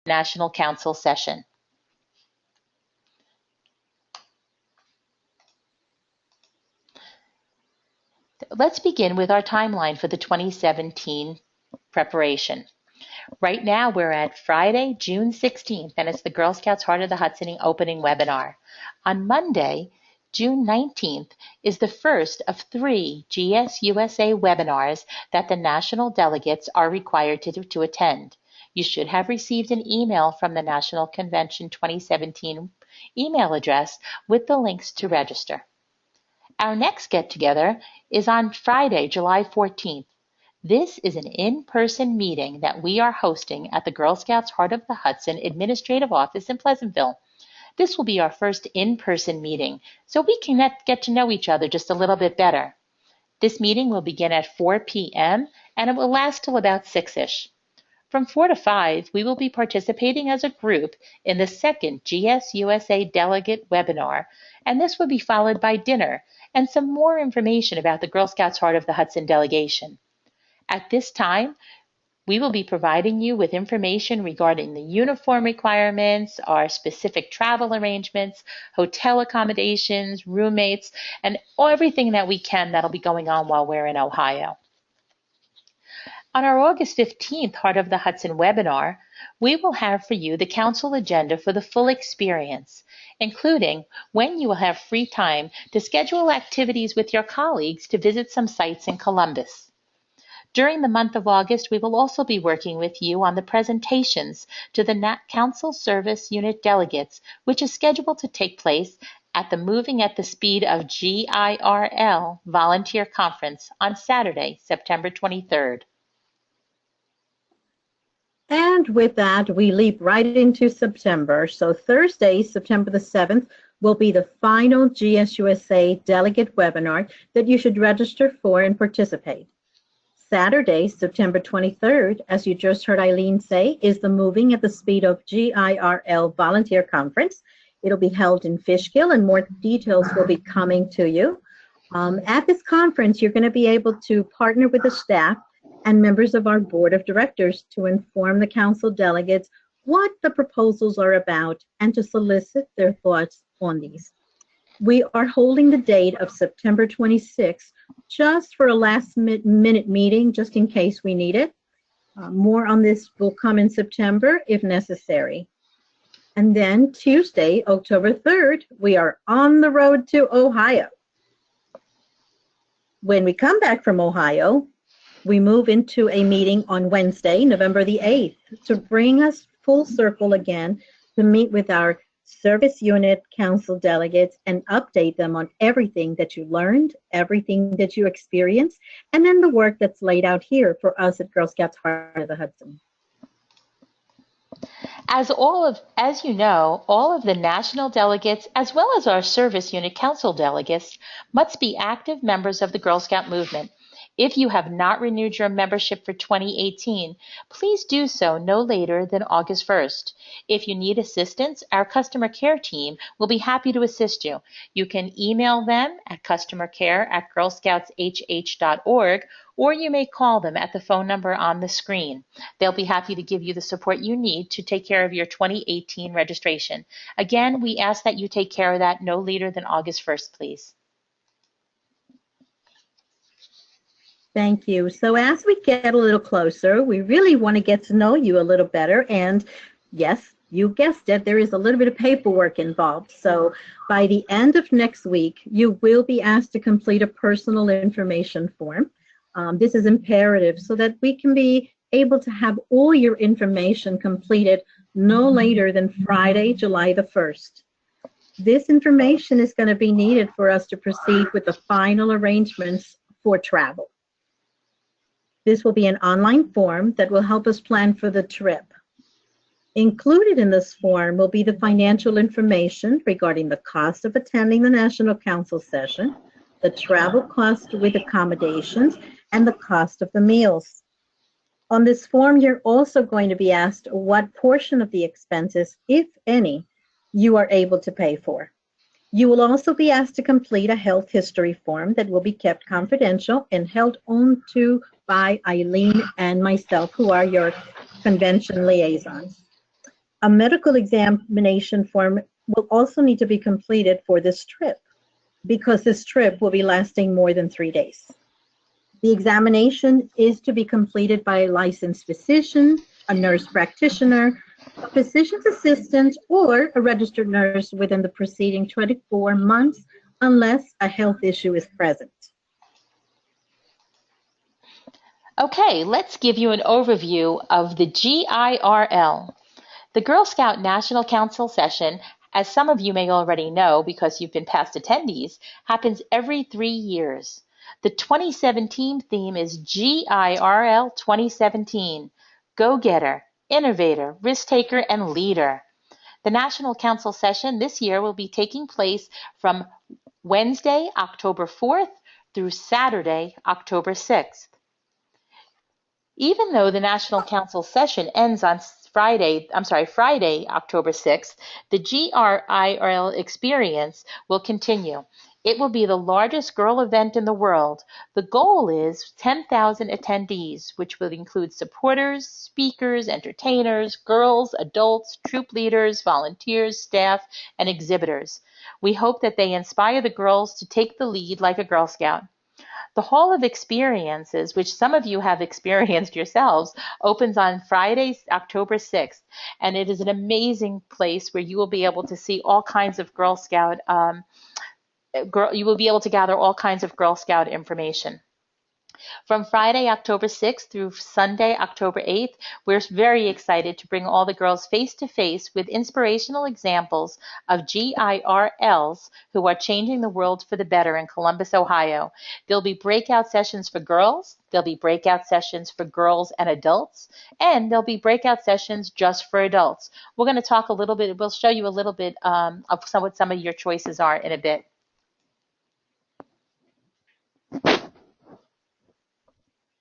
National Council session. Let's begin with our timeline for the 2017 preparation. Right now, we're at Friday, June 16th, and it's the Girl Scouts Heart of the Hudson opening webinar. On Monday, June 19th, is the first of 3 GSUSA webinars that the national delegates are required to attend. You should have received an email from the National Convention 2017 email address with the links to register. Our next get-together is on Friday, July 14th. This is an in-person meeting that we are hosting at the Girl Scouts Heart of the Hudson Administrative Office in Pleasantville. This will be our first in-person meeting, so we can get to know each other just a little bit better. This meeting will begin at 4 p.m. and it will last till about 6-ish. From 4 to 5, we will be participating as a group in the second GSUSA Delegate webinar, and this will be followed by dinner and some more information about the Girl Scouts Heart of the Hudson delegation. At this time, we will be providing you with information regarding the uniform requirements, our specific travel arrangements, hotel accommodations, roommates, and everything that we can that'll be going on while we're in Ohio. On our August 15th Heart of the Hudson webinar, we will have for you the council agenda for the full experience, including when you will have free time to schedule activities with your colleagues to visit some sites in Columbus. During the month of August, we will also be working with you on the presentations to the Council Service Unit delegates, which is scheduled to take place at the Moving at the Speed of GIRL Volunteer Conference on Saturday, September 23rd. And with that, we leap right into September. So Thursday, September the 7th, will be the final GSUSA Delegate webinar that you should register for and participate. Saturday, September 23rd, as you just heard Eileen say, is the Moving at the Speed of GIRL Volunteer Conference. It'll be held in Fishkill, and more details will be coming to you. At this conference, you're going to be able to partner with the staff and members of our board of directors to inform the council delegates what the proposals are about and to solicit their thoughts on these. We are holding the date of September 26th just for a last-minute meeting, just in case we need it. More on this will come in September if necessary. And then Tuesday, October 3rd, we are on the road to Ohio. When we come back from Ohio, we move into a meeting on Wednesday, November the 8th, to bring us full circle again to meet with our service unit council delegates and update them on everything that you learned, everything that you experienced, and then the work that's laid out here for us at Girl Scouts Heart of the Hudson. As you know, all of the national delegates, as well as our service unit council delegates, must be active members of the Girl Scout movement. If you have not renewed your membership for 2018, please do so no later than August 1st. If you need assistance, our customer care team will be happy to assist you. You can email them at customercare@girlscoutshh.org, or you may call them at the phone number on the screen. They'll be happy to give you the support you need to take care of your 2018 registration. Again, we ask that you take care of that no later than August 1st, please. Thank you. So as we get a little closer, we really want to get to know you a little better. And yes, you guessed it, there is a little bit of paperwork involved. So by the end of next week, you will be asked to complete a personal information form. This is imperative so that we can be able to have all your information completed no later than Friday, July the 1st. This information is going to be needed for us to proceed with the final arrangements for travel. This will be an online form that will help us plan for the trip. Included in this form will be the financial information regarding the cost of attending the National Council session, the travel cost with accommodations, and the cost of the meals. On this form, you're also going to be asked what portion of the expenses, if any, you are able to pay for. You will also be asked to complete a health history form that will be kept confidential and held on to by Eileen and myself, who are your convention liaisons. A medical examination form will also need to be completed for this trip because this trip will be lasting more than 3 days. The examination is to be completed by a licensed physician, a nurse practitioner, a physician's assistant, or a registered nurse within the preceding 24 months unless a health issue is present. Okay, let's give you an overview of the GIRL. The Girl Scout National Council session, as some of you may already know because you've been past attendees, happens every 3 years. The 2017 theme is GIRL 2017, Go-Getter, Innovator, Risk-Taker, and Leader. The National Council session this year will be taking place from Wednesday, October 4th through Saturday, October 6th. Even though the National Council session ends on Friday, October 6th, the GIRL experience will continue. It will be the largest girl event in the world. The goal is 10,000 attendees, which will include supporters, speakers, entertainers, girls, adults, troop leaders, volunteers, staff, and exhibitors. We hope that they inspire the girls to take the lead like a Girl Scout. The Hall of Experiences, which some of you have experienced yourselves, opens on Friday, October 6th, and it is an amazing place where you will be able to see all kinds of Girl Scout you will be able to gather all kinds of Girl Scout information. From Friday, October 6th through Sunday, October 8th, we're very excited to bring all the girls face to face with inspirational examples of GIRLs who are changing the world for the better in Columbus, Ohio. There'll be breakout sessions for girls, there'll be breakout sessions for girls and adults, and there'll be breakout sessions just for adults. We're going to talk a little bit, we'll show you a little bit of what some of your choices are in a bit.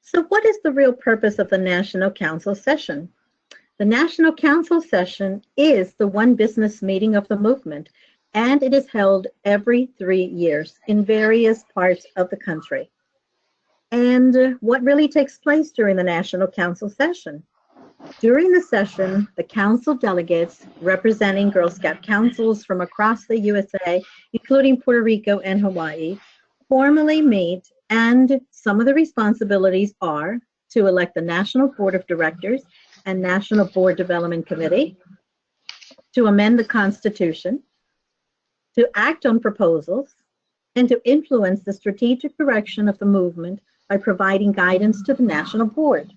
So what is the real purpose of the National Council session? The National Council session is the one business meeting of the movement, and it is held every 3 years in various parts of the country. And what really takes place during the National Council session? During the session, the council delegates representing Girl Scout councils from across the USA, including Puerto Rico and Hawaii, formally meet, and some of the responsibilities are to elect the National Board of Directors and National Board Development Committee, to amend the Constitution, to act on proposals, and to influence the strategic direction of the movement by providing guidance to the National Board.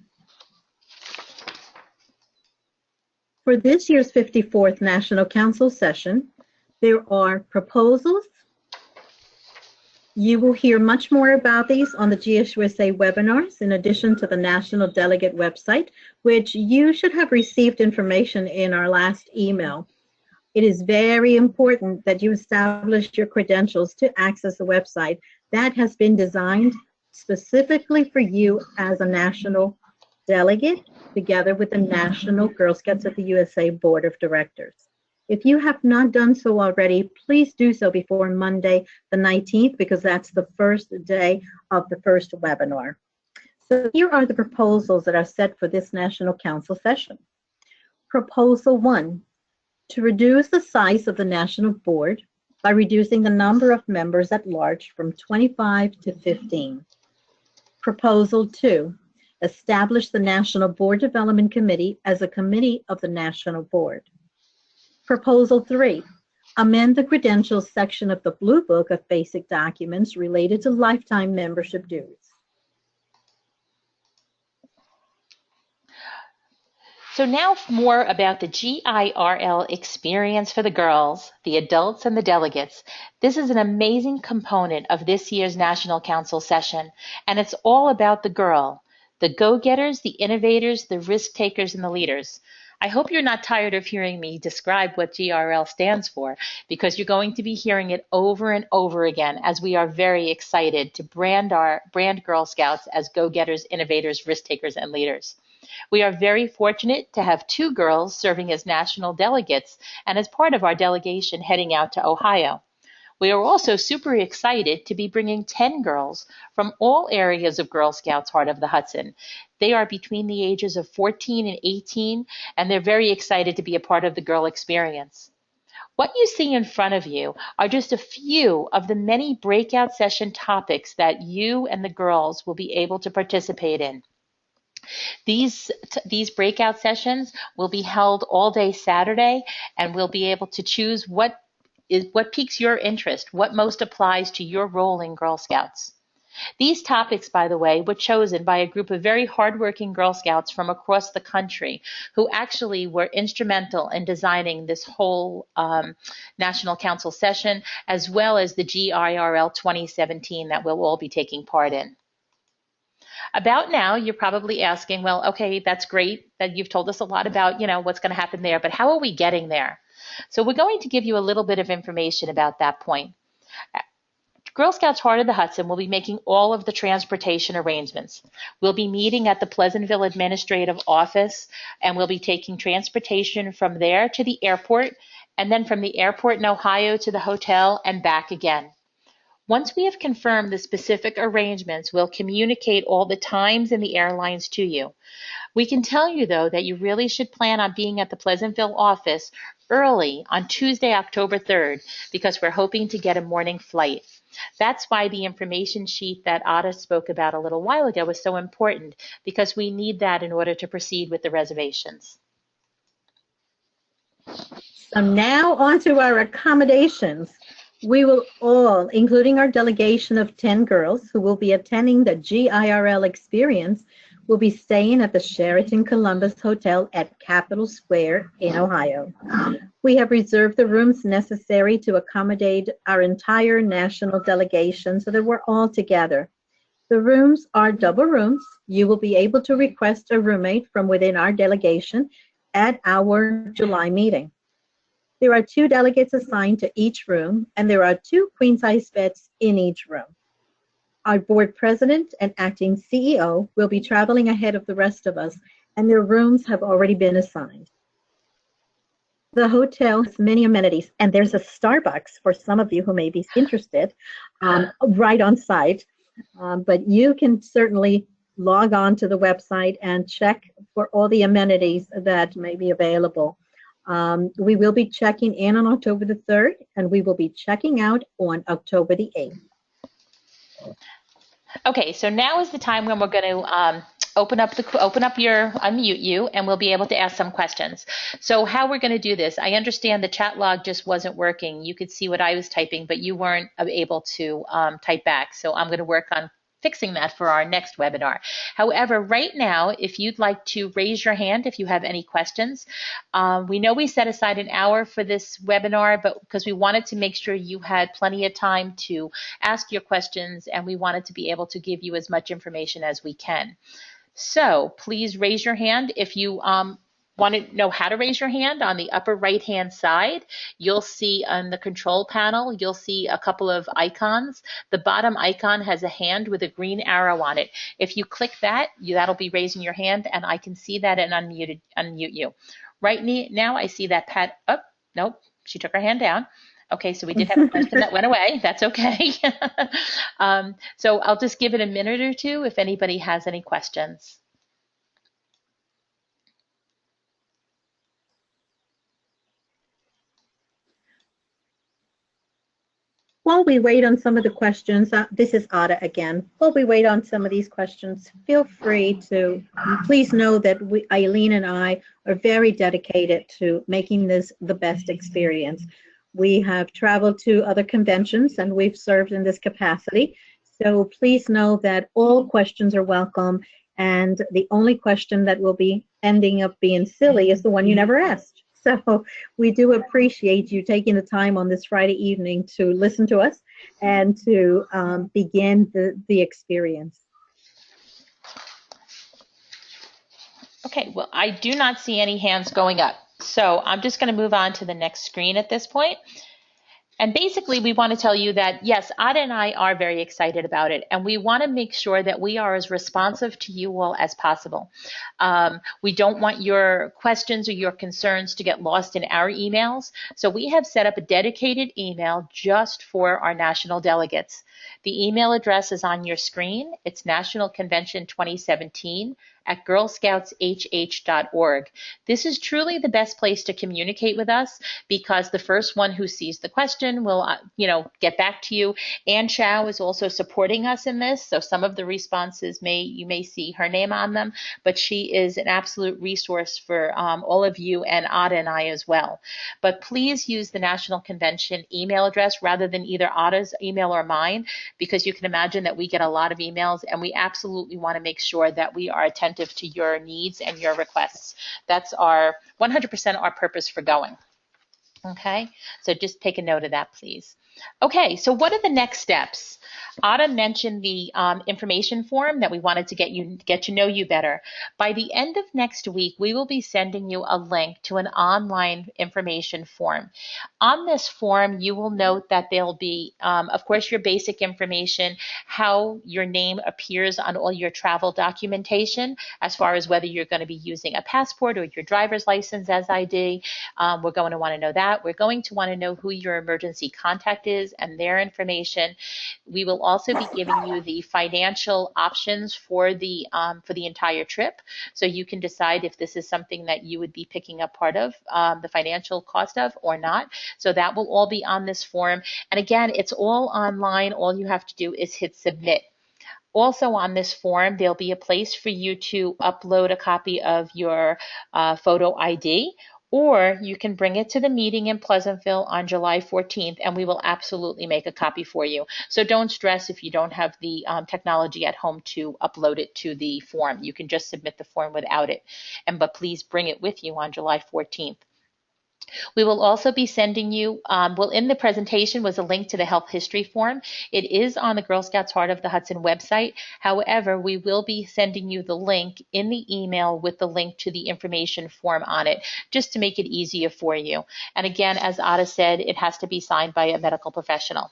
For this year's 54th National Council session, there are proposals. You will hear much more about these on the GSHH webinars, in addition to the National Delegate website, which you should have received information in our last email. It is very important that you establish your credentials to access the website that has been designed specifically for you as a national delegate, together with the National Girl Scouts of the USA Board of Directors. If you have not done so already, please do so before Monday the 19th, because that's the first day of the first webinar. So here are the proposals that are set for this National Council session. Proposal 1, to reduce the size of the National Board by reducing the number of members at large from 25 to 15. Proposal 2, establish the National Board Development Committee as a committee of the National Board. Proposal 3, amend the credentials section of the Blue Book of Basic Documents related to lifetime membership dues. So now more about the GIRL experience for the girls, the adults, and the delegates. This is an amazing component of this year's National Council session, and it's all about the girl, the go-getters, the innovators, the risk-takers, and the leaders. I hope you're not tired of hearing me describe what GIRL stands for, because you're going to be hearing it over and over again, as we are very excited to brand Girl Scouts as go-getters, innovators, risk-takers, and leaders. We are very fortunate to have 2 girls serving as national delegates and as part of our delegation heading out to Ohio. We are also super excited to be bringing 10 girls from all areas of Girl Scouts Heart of the Hudson. They are between the ages of 14 and 18, and they're very excited to be a part of the girl experience. What you see in front of you are just a few of the many breakout session topics that you and the girls will be able to participate in. These breakout sessions will be held all day Saturday, and we'll be able to choose what piques your interest, what most applies to your role in Girl Scouts. These topics, by the way, were chosen by a group of very hardworking Girl Scouts from across the country who actually were instrumental in designing this whole National Council session, as well as the GIRL 2017 that we'll all be taking part in. About now, you're probably asking, well, okay, that's great that you've told us a lot about, what's going to happen there, but how are we getting there? So we're going to give you a little bit of information about that point. Girl Scouts Heart of the Hudson will be making all of the transportation arrangements. We'll be meeting at the Pleasantville Administrative Office, and we'll be taking transportation from there to the airport, and then from the airport in Ohio to the hotel and back again. Once we have confirmed the specific arrangements, we'll communicate all the times and the airlines to you. We can tell you, though, that you really should plan on being at the Pleasantville office early on Tuesday, October 3rd, because we're hoping to get a morning flight. That's why the information sheet that Ada spoke about a little while ago was so important, because we need that in order to proceed with the reservations. So now on to our accommodations. We will all, including our delegation of 10 girls who will be attending the GIRL experience, will be staying at the Sheraton Columbus Hotel at Capitol Square in Ohio. We have reserved the rooms necessary to accommodate our entire national delegation so that we're all together. The rooms are double rooms. You will be able to request a roommate from within our delegation at our July meeting. There are 2 delegates assigned to each room, and there are 2 queen-size beds in each room. Our board president and acting CEO will be traveling ahead of the rest of us, and their rooms have already been assigned. The hotel has many amenities, and there's a Starbucks for some of you who may be interested right on site. But you can certainly log on to the website and check for all the amenities that may be available. We will be checking in on October the 3rd, and we will be checking out on October the 8th. Okay, so now is the time when we're going to unmute you, and we'll be able to ask some questions. So how we're going to do this, I understand the chat log just wasn't working. You could see what I was typing, but you weren't able to type back. So I'm going to work on fixing that for our next webinar. However, right now, if you'd like to raise your hand if you have any questions, we know we set aside an hour for this webinar, but because we wanted to make sure you had plenty of time to ask your questions, and we wanted to be able to give you as much information as we can. So please raise your hand if you want to know how to raise your hand. On the upper right-hand side, you'll see on the control panel, you'll see a couple of icons. The bottom icon has a hand with a green arrow on it. If you click that, that'll be raising your hand, and I can see that and unmute you. Right now, I see that Pat, oh, nope, she took her hand down. Okay, so we did have a question that went away. That's okay. So I'll just give it a minute or two if anybody has any questions. While we wait on some of the questions, this is Ada again. While we wait on some of these questions, feel free to, please know that Eileen and I are very dedicated to making this the best experience. We have traveled to other conventions and we've served in this capacity. So please know that all questions are welcome, and the only question that will be ending up being silly is the one you never asked. So we do appreciate you taking the time on this Friday evening to listen to us and to begin the experience. Okay, well, I do not see any hands going up. So I'm just going to move on to the next screen at this point. And basically, we want to tell you that, yes, Ada and I are very excited about it, and we want to make sure that we are as responsive to you all as possible. We don't want your questions or your concerns to get lost in our emails, so we have set up a dedicated email just for our national delegates. The email address is on your screen. It's National Convention 2017 at girlscoutshh.org. This is truly the best place to communicate with us because the first one who sees the question will, get back to you. Ann Chow is also supporting us in this, so some of the responses you may see her name on them, but she is an absolute resource for all of you and Ada and I as well. But please use the National Convention email address rather than either Ada's email or mine, because you can imagine that we get a lot of emails and we absolutely want to make sure that we are attentive to your needs and your requests. That's our 100% our purpose for going. Okay, so just take a note of that, please. Okay, so what are the next steps? Ada mentioned the information form that we wanted to get to know you better. By the end of next week, we will be sending you a link to an online information form. On this form, you will note that there'll be, of course, your basic information, how your name appears on all your travel documentation, as far as whether you're going to be using a passport or your driver's license as ID. We're going to want to know that. We're going to want to know who your emergency contact is and their information. We will also be giving you the financial options for the entire trip, so you can decide if this is something that you would be picking up part of the financial cost of or not. So that will all be on this form. And again, it's all online. All you have to do is hit submit. Also on this form, there'll be a place for you to upload a copy of your photo ID, or you can bring it to the meeting in Pleasantville on July 14th, and we will absolutely make a copy for you. So don't stress if you don't have the technology at home to upload it to the form. You can just submit the form without it. But please bring it with you on July 14th. We will also be sending you, in the presentation was a link to the health history form. It is on the Girl Scouts Heart of the Hudson website. However, we will be sending you the link in the email with the link to the information form on it, just to make it easier for you. And again, as Ada said, it has to be signed by a medical professional.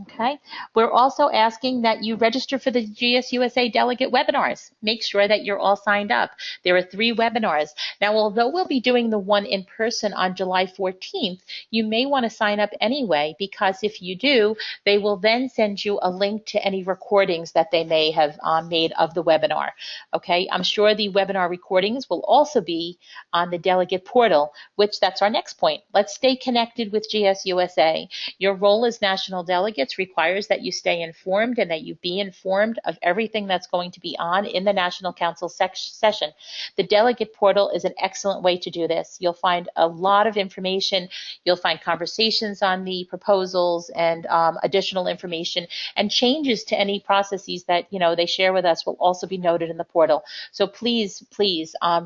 Okay, we're also asking that you register for the GSUSA Delegate webinars. Make sure that you're all signed up. There are 3 webinars. Now, although we'll be doing the one in person on July 14th, you may want to sign up anyway, because if you do, they will then send you a link to any recordings that they may have made of the webinar. Okay, I'm sure the webinar recordings will also be on the Delegate portal, which that's our next point. Let's stay connected with GSUSA. Your role as National Delegate requires that you stay informed and that you be informed of everything that's going to be on in the National Council session. The Delegate portal is an excellent way to do this. You'll find a lot of information. You'll find conversations on the proposals and additional information, and changes to any processes that they share with us will also be noted in the portal. So please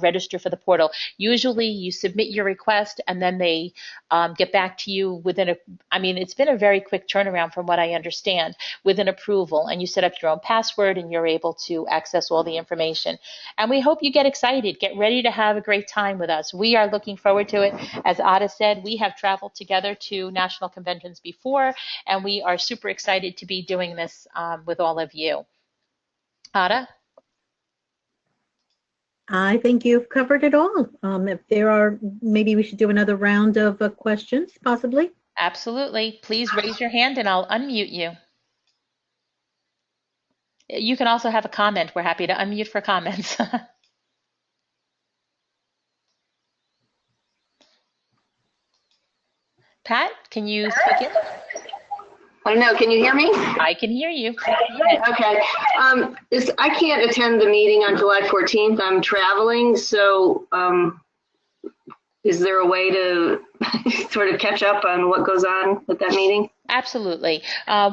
register for the portal. Usually you submit your request and then they get back to you within it's been a very quick turnaround from what I understand, with an approval, and you set up your own password and you're able to access all the information. And we hope you get excited. Get ready to have a great time with us. We are looking forward to it. As Ada said, we have traveled together to national conventions before, and we are super excited to be doing this with all of you. Ada? I think you've covered it all. If there are, maybe we should do another round of questions, possibly. Absolutely. Please raise your hand and I'll unmute you. You can also have a comment. We're happy to unmute for comments. Pat, can you speak in? I don't know. Can you hear me? I can hear you. Okay. I can't attend the meeting on July 14th. I'm traveling. So is there a way to sort of catch up on what goes on at that meeting? Absolutely.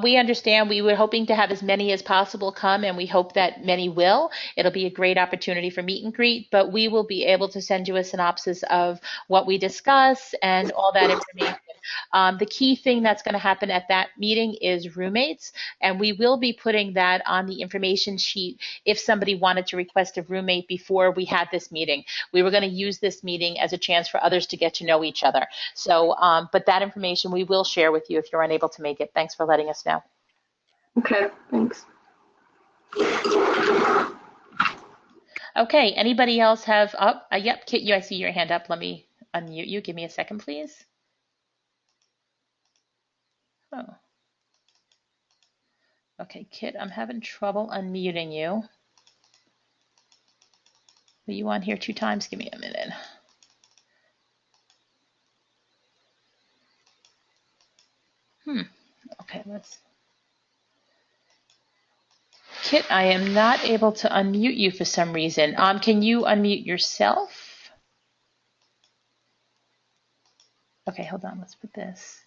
We understand. We were hoping to have as many as possible come, and we hope that many will. It'll be a great opportunity for meet and greet, but we will be able to send you a synopsis of what we discuss and all that information. The key thing that's going to happen at that meeting is roommates, and we will be putting that on the information sheet if somebody wanted to request a roommate before we had this meeting. We were going to use this meeting as a chance for others to get to know each other. So, but that information we will share with you if you're unable to make it. Thanks for letting us know. Okay, thanks. Okay, anybody else have, yep, Kit, I see your hand up. Let me unmute you. Give me a second, please. Oh. Okay, Kit, I'm having trouble unmuting you. Were you on here 2 times? Give me a minute. Okay, let's. Kit, I am not able to unmute you for some reason. Can you unmute yourself? Okay, hold on. Let's put this.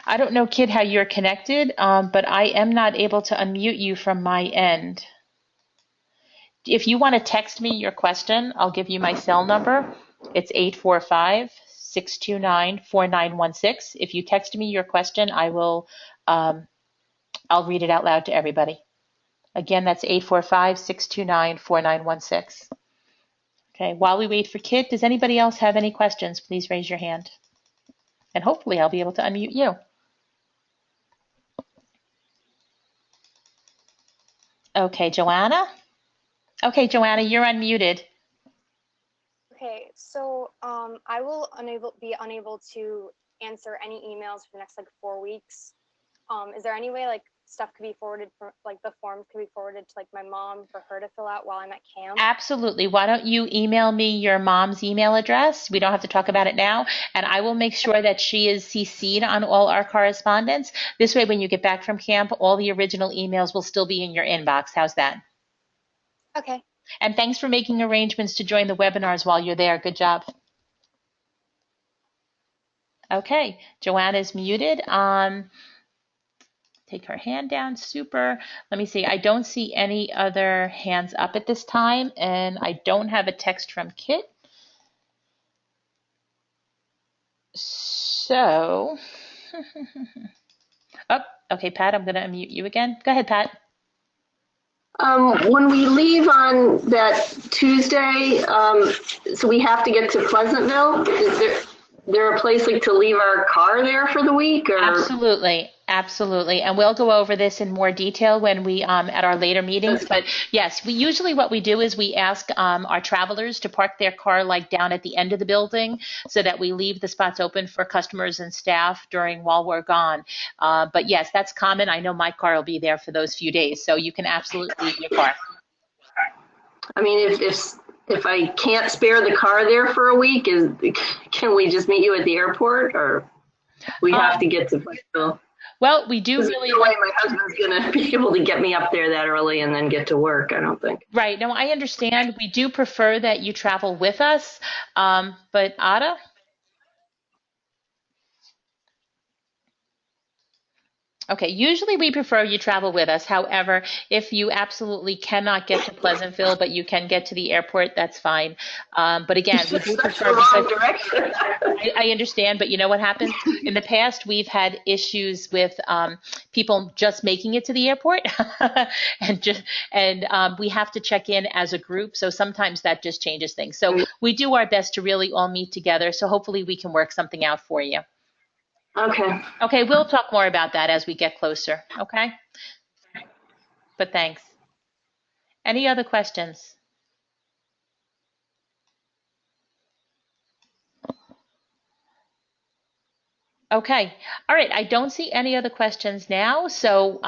I don't know, Kit, how you're connected, but I am not able to unmute you from my end. If you want to text me your question, I'll give you my cell number. It's 845-629-4916. If you text me your question, I'll read it out loud to everybody. Again, that's 845-629-4916. Okay, while we wait for Kit, does anybody else have any questions? Please raise your hand. And hopefully I'll be able to unmute you. Okay, Joanna? Okay, Joanna, you're unmuted. Okay, so I will be unable to answer any emails for the next like 4 weeks. Is there any way like stuff could be forwarded for like the forms could be forwarded to like my mom for her to fill out while I'm at camp? Absolutely. Why don't you email me your mom's email address? We don't have to talk about it now. And I will make sure that she is CC'd on all our correspondence. This way, when you get back from camp, all the original emails will still be in your inbox. How's that? Okay. And thanks for making arrangements to join the webinars while you're there. Good job. Okay, Joanna's muted. Take her hand down. Super. Let me see. I don't see any other hands up at this time, and I don't have a text from Kit. So, oh, okay, Pat, I'm going to unmute you again. Go ahead, Pat. When we leave on that Tuesday, so we have to get to Pleasantville. Is there a place like to leave our car there for the week? Or? Absolutely. Absolutely. And we'll go over this in more detail when we at our later meetings. But yes, we usually what we do is we ask our travelers to park their car like down at the end of the building so that we leave the spots open for customers and staff while we're gone. But yes, that's common. I know my car will be there for those few days. So you can absolutely leave your car. I mean, if I can't spare the car there for a week, can we just meet you at the airport, or we have to get to Pleasantville? Well, we do really. No way my husband's gonna be able to get me up there that early and then get to work, I don't think. Right. No, I understand. We do prefer that you travel with us. But Ada? Okay, usually we prefer you travel with us. However, if you absolutely cannot get to Pleasantville, but you can get to the airport, that's fine. But again, we do prefer because I understand, but you know what happens? In the past, we've had issues with people just making it to the airport, and we have to check in as a group. So sometimes that just changes things. So we do our best to really all meet together. So hopefully we can work something out for you. Okay. Okay, we'll talk more about that as we get closer, okay? But thanks. Any other questions? Okay, all right, I don't see any other questions now, so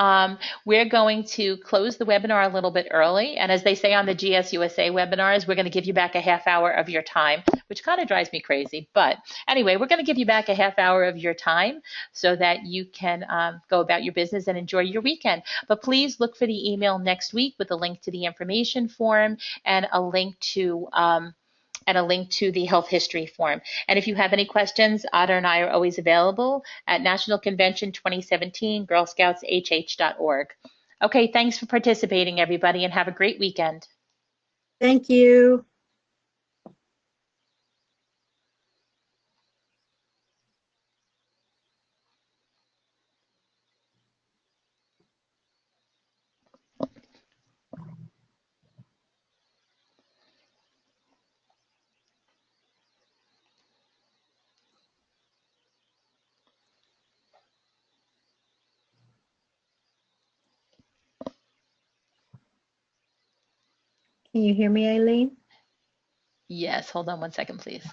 we're going to close the webinar a little bit early, and as they say on the GSUSA webinars, we're going to give you back a half hour of your time, which kind of drives me crazy, but anyway, we're going to give you back a half hour of your time so that you can go about your business and enjoy your weekend. But please look for the email next week with a link to the information form and a link to the health history form. And if you have any questions, Ada and I are always available at National Convention 2017, girlscoutshh.org. Okay, thanks for participating, everybody, and have a great weekend. Thank you. Can you hear me, Eileen? Yes, hold on one second, please.